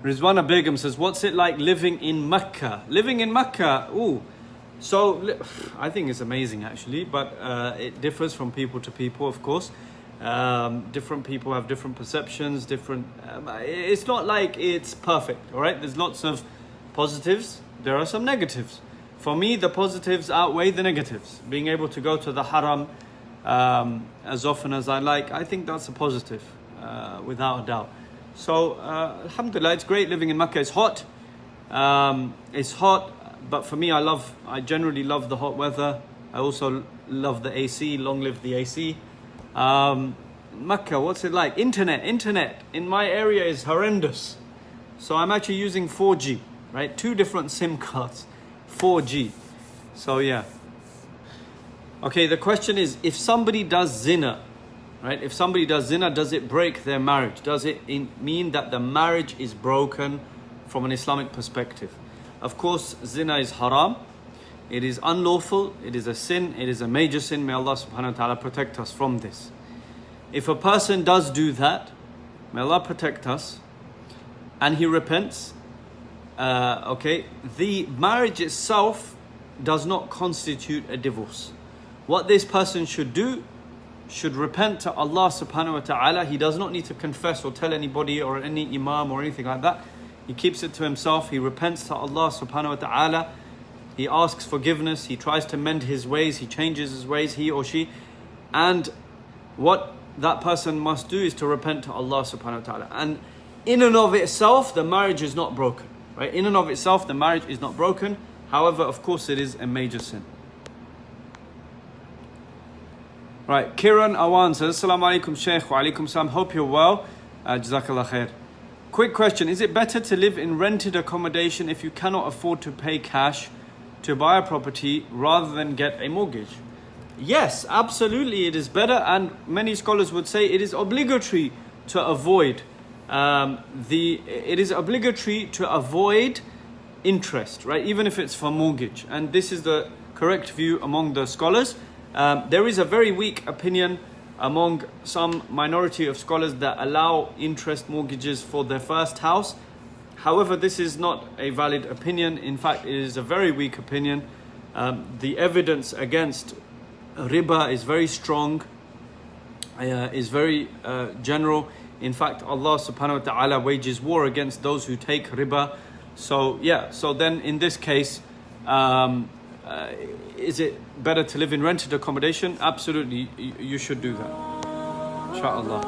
Rizwana Begum says, what's it like living in Mecca? Living in Mecca, I think it's amazing actually, but it differs from people to people, of course. Different people have different perceptions, it's not like it's perfect, all right? There's lots of positives, there are some negatives. For me, the positives outweigh the negatives. Being able to go to the haram as often as I like, I think that's a positive, without a doubt. So, alhamdulillah, it's great living in Mecca. It's hot, but for me, I generally love the hot weather. I also love the AC, long live the AC. Mecca, what's it like? Internet in my area is horrendous. So I'm actually using 4G, right? 2 different SIM cards, 4G. So yeah. Okay, the question is, if somebody does zina, right? If somebody does zina, does it break their marriage? Does it mean that the marriage is broken from an Islamic perspective? Of course, zina is haram. It is unlawful. It is a sin. It is a major sin. May Allah subhanahu wa ta'ala protect us from this. If a person does do that, may Allah protect us, and he repents, the marriage itself does not constitute a divorce. What this person should do, should repent to Allah subhanahu wa ta'ala. He does not need to confess or tell anybody or any imam or anything like that. He keeps it to himself. He repents to Allah subhanahu wa ta'ala. He asks forgiveness. He tries to mend his ways. He changes his ways, he or she. And what that person must do is to repent to Allah subhanahu wa ta'ala. And in and of itself, the marriage is not broken. Right? In and of itself, the marriage is not broken. However, of course, it is a major sin. Right, Kiran Awan says, Assalamu alaikum Shaykh, wa alaikum salam. Hope you're well. Jazakallah khair. Quick question, is it better to live in rented accommodation if you cannot afford to pay cash to buy a property rather than get a mortgage? Yes, absolutely it is better, and many scholars would say it is obligatory to avoid interest, right? Even if it's for mortgage. And this is the correct view among the scholars. There is a very weak opinion among some minority of scholars that allow interest mortgages for their first house. However, this is not a valid opinion. In fact, it is a very weak opinion. The evidence against riba is very strong, is very general. In fact, Allah subhanahu wa ta'ala wages war against those who take riba. So then in this case, is it better to live in rented accommodation? Absolutely, you should do that. Inshallah.